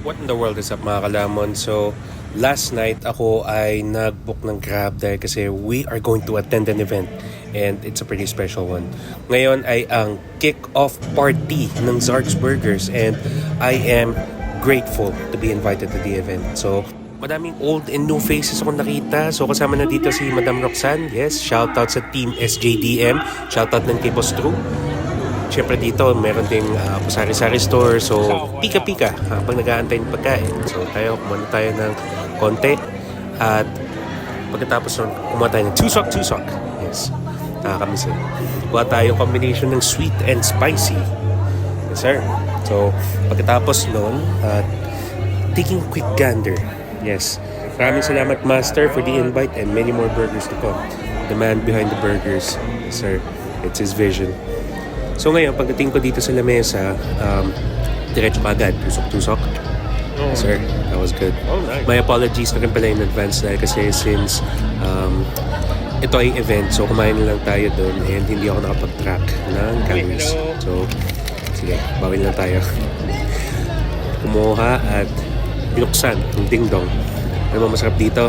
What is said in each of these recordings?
What in the world is up mga kalamon? So, last night ako ay nag-book ng Grab dahil kasi we are going to attend an event and it's a pretty special one. Ngayon ay ang kick-off party ng Zark's Burgers and I am grateful to be invited to the event. So, madaming old and new faces akong nakita. So, kasama na dito si Madam Roxanne. Yes, shoutout sa Team SJDM. Shoutout ng kay Boss Drew. Siyempre dito, meron ding sari-sari store. So, pika-pika habang nag-aantay ng pagkain. So, kumana tayo ng konti. At pagkatapos nun, kumana tayo ng tusok. Yes, nakakamiss yun. Kuha tayo combination ng sweet and spicy. Yes, sir. So, pagkatapos nun, taking a quick gander. Yes. Maraming salamat, Master, for the invite and many more burgers to come. The man behind the burgers, yes, sir. It's his vision. So ngayon, pagdating ko dito sa lamesa, diretso ka agad, tusok-tusok. Yes, sir, that was good. Oh, nice. My apologies na rin pala in advance dahil kasi since ito ay event, so kumain lang tayo doon and hindi ako nakapag-track ng calories. So, sige, bawin lang tayo. Kumuha at binuksan ng ding-dong. Ano mo masarap dito?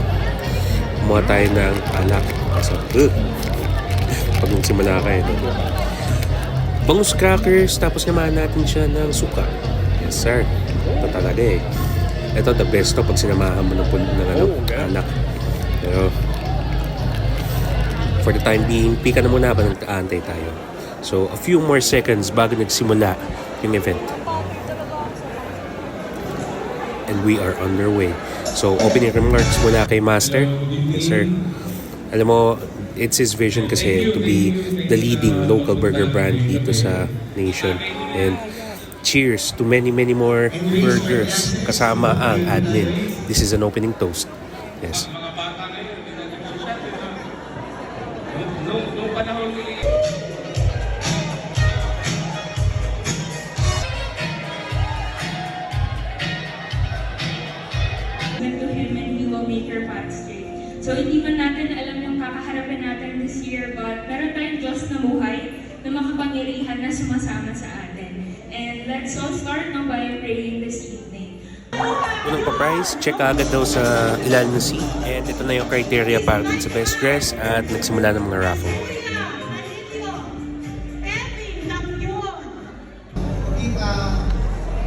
Kumuha tayo ng alak. So, pag nagsimula ka bangus crackers, tapos naman natin siya ng suka. Yes, sir. Ito talaga eh. Ito, the best to pag sinamahan mo ng alak. Pero, for the time being, pika na muna ba nag-aantay tayo. So, a few more seconds bago nagsimula yung event. And we are underway. So, opening remarks mula kay Master. Yes, sir. Alam mo, it's his vision kasi to be the leading local burger brand dito sa nation. And cheers to many more burgers kasama ang admin. This is an opening toast. Yes. So, hindi man natin alam yung kakaharapin natin this year, but meron tayong Diyos na buhay na makapangyarihan na sumasama sa atin. And let's all start now by praying this evening. Unang pa-price, check agad daw sa ilalim ng seat. And ito na yung criteria para dun sa best dress at nagsimula ng mga raffle.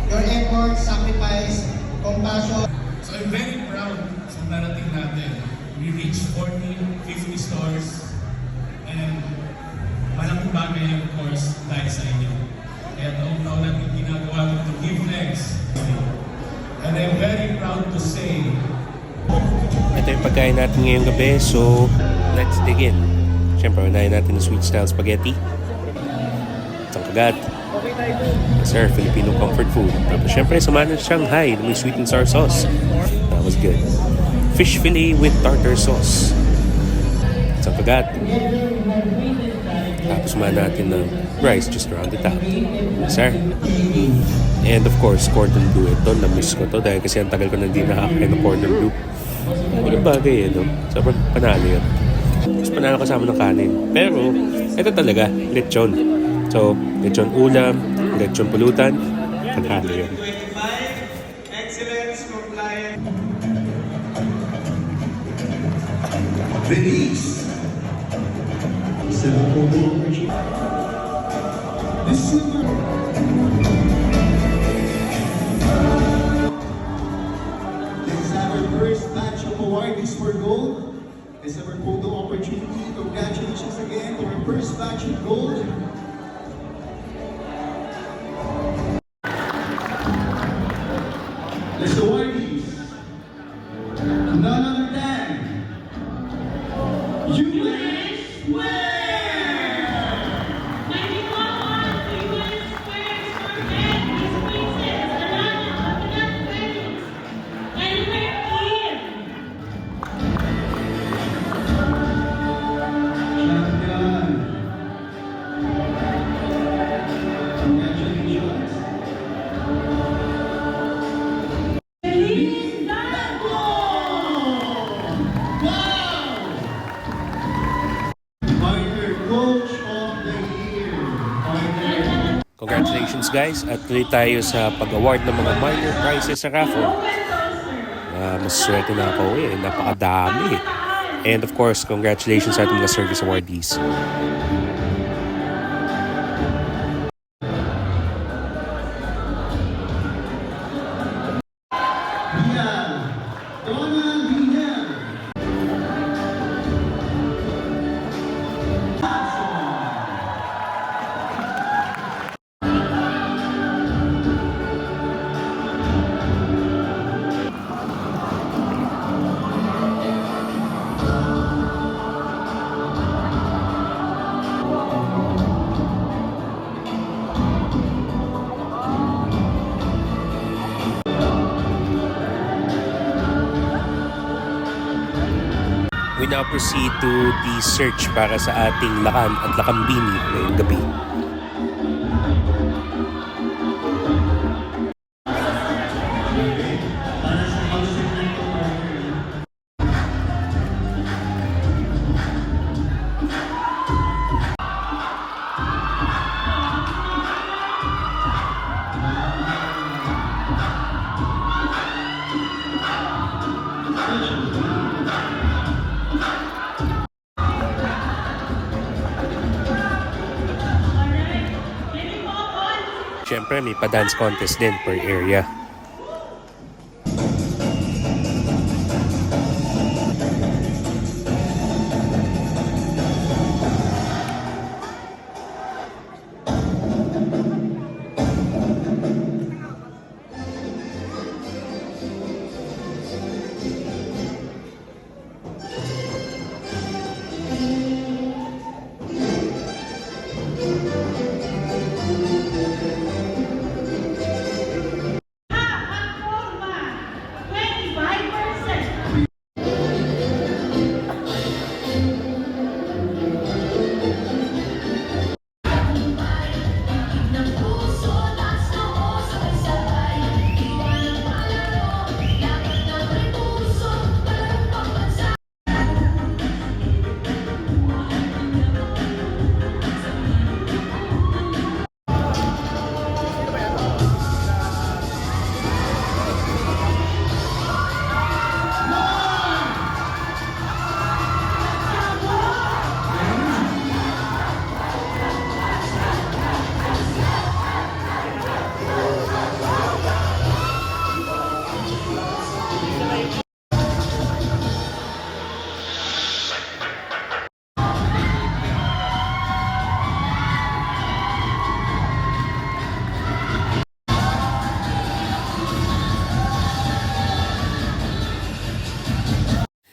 Your effort, sacrifice, compassion. So I'm very proud sa narating natin. We reached 40, 50 stores, and malaking bagay yan, of course, dahil sa inyo. Kaya taon-taon natin ginagawa to give thanks. And I'm very proud to say, Ito yung pagkain natin ngayong gabi, so let's dig in. Siyempre, unahin natin yung sweet style spaghetti. Isang kagat. Yes, sir, Filipino comfort food. Tapos siyempre, samahan ng Shanghai na may sweet and sour sauce. That was good. Fish fillet with tartar sauce. Isang kagat. Tapos samahan natin ng rice just around the top. Yes, sir. And of course, cordon bleu. Ito, na-miss ko to dahil kasi ang tagal ko na hindi nakakain ng cordon bleu. Magandang bagay no? Sobrang panalo yun. Tapos panalo kasama ng kanin. Pero, ito talaga, lechon. So, lechon ulam, lechon pulutan, panalo yun. Excellence, compliance. Release. This is our first batch of awardees for gold. This is our photo opportunity. Congratulations again to our first batch of gold. This awardees, none other than U.S. Square! Congratulations. Congratulations guys at tuloy tayo sa pag-award ng mga minor prizes sa raffle. Maswerte na ako napakadami. And of course, congratulations sa ating mga service awardees. Binyag. Donald Binyag. We now proceed to the search para sa ating lakan at lakambini ngayong gabi. Siyempre, may pa-dance contest din per area.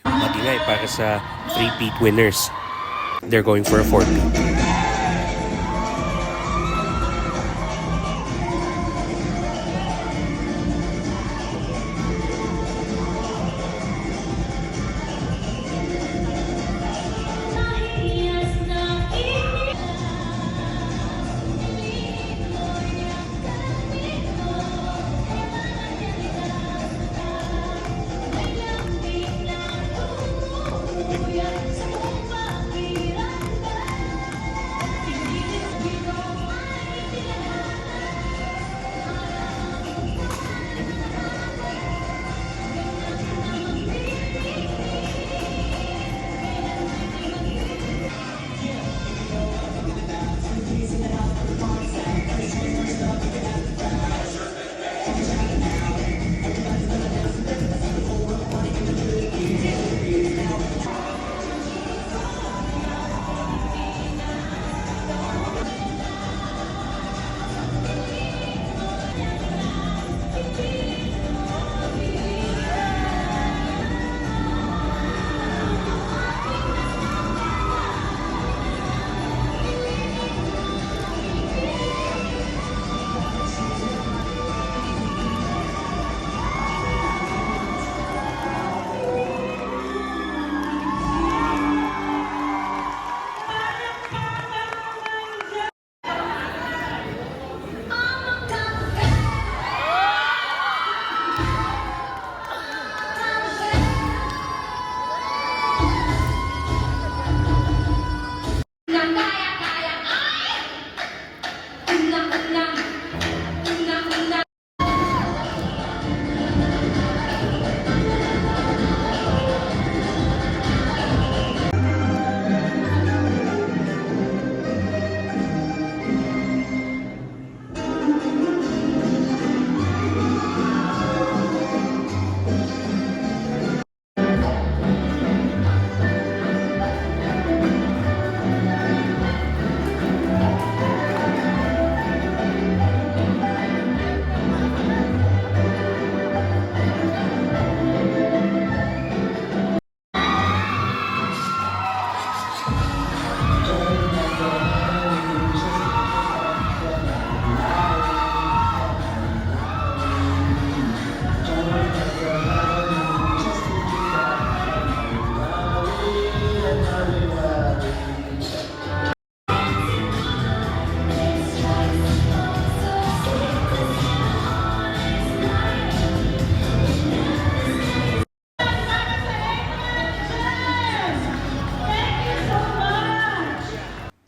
Matingay para sa 3-peat winners. They're going for a 4-peat.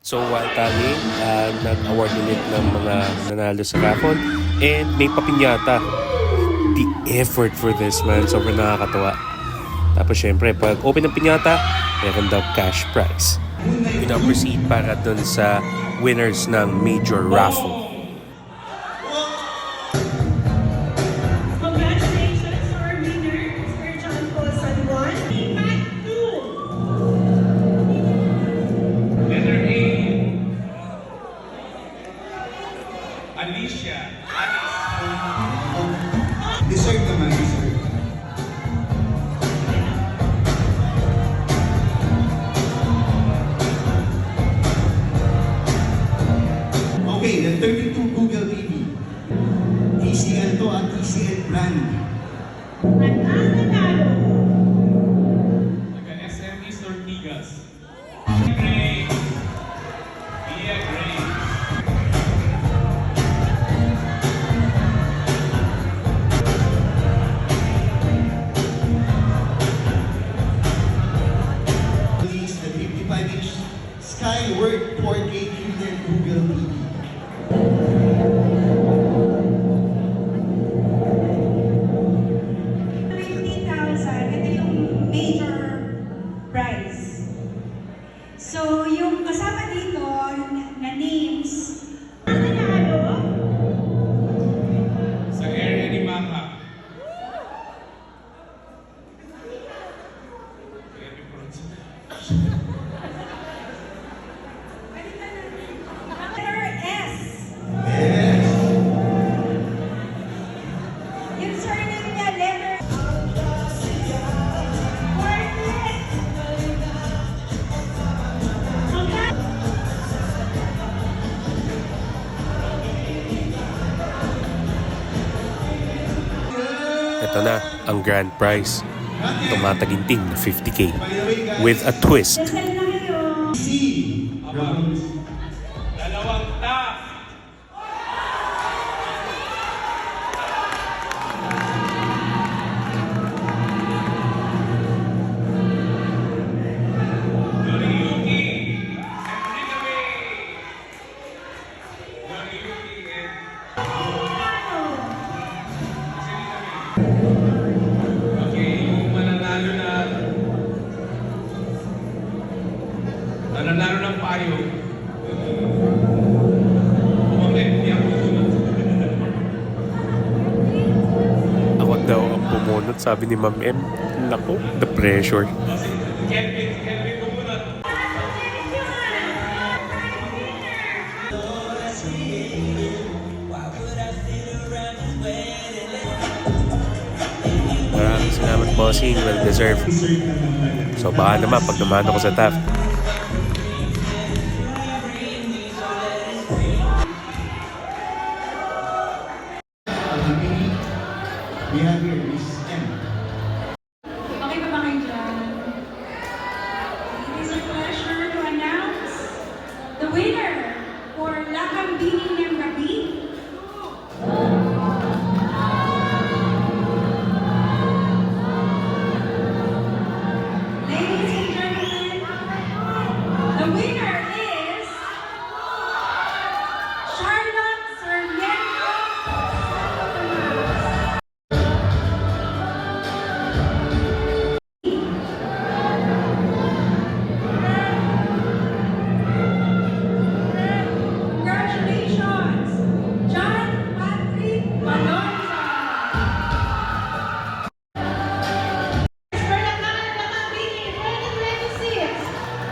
So while coming, nag-award ulit ng mga nanalo sa raffle and may papinyata. The effort for this, man, sobrang nakakatawa. Tapos syempre, pag open ng pinyata, meron daw cash prize. Pina-proceed para dun sa winners ng major raffle. Congratulations to our winner, Mr. John Paul San Juan. Pack 2. Letter A. Alicia. Deserve naman, deserve. Okay, the 32 Google TV. TCL to at TCL brand. At ang nanalo, Taga-SME Sortigas. Grace. Mia Grace. Please, the 55-inch Skyward 4K Fusion Google TV. ito yung major prize. So, yung kasama dito na names, ang nanalo, Sa area ni Maka. letter S. Yes. Yung surname niya, letter Cornet. Ito na ang grand prize. Tumataginting na 50K By the way, guys, with a twist. Dasal na kayo. C. Dalawang top. Yoriyuki. Enrique May. Yoriyuki and Okay, yung mananalo ng payo. Comment, yan po. Ako daw ang pumunot, sabi ni Ma'am M. Lako, the pressure. Kelvin pumunot. Maraming salamat, bossing. Well deserved. So baka naman pag naman ako sa TAF. We have here Miss M. Okay ba ba kayo dyan? It is a pleasure to announce the winner for Lakambini ng Gabi. Ladies and gentlemen, the winner is Charlotte Sarmiento. Congratulations, John Patrick Malonza. For the Lakambini 2026,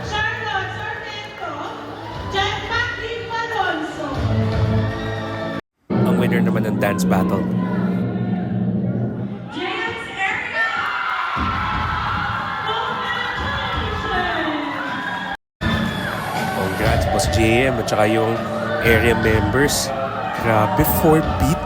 Charlotte Sarmiento, John Patrick Malonzo. Ang winner naman ng dance battle. James Area. Congratulations. Congrats, Boss JM at saka yung area members. Grabe, 4 beat.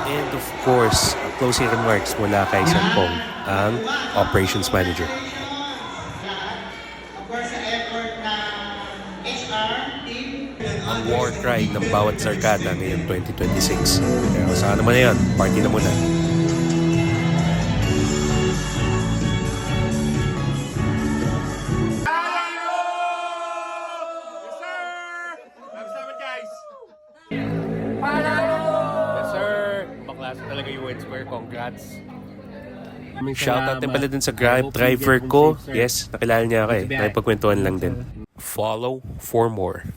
And of course, closing remarks mula kay Sampong, ang operations manager. Of course, sa effort ng HR team. Ang war cry ng bawat sarkada ngayong 2026. Kaya kung saan naman na yan, party na muna. Yes, sir! Baklase talaga yung Wed Square. Congrats! Shoutout din pala dun sa Grab driver ko. Yes, nakilala niya ako eh. Nakipagkwentuhan lang din. Follow for more.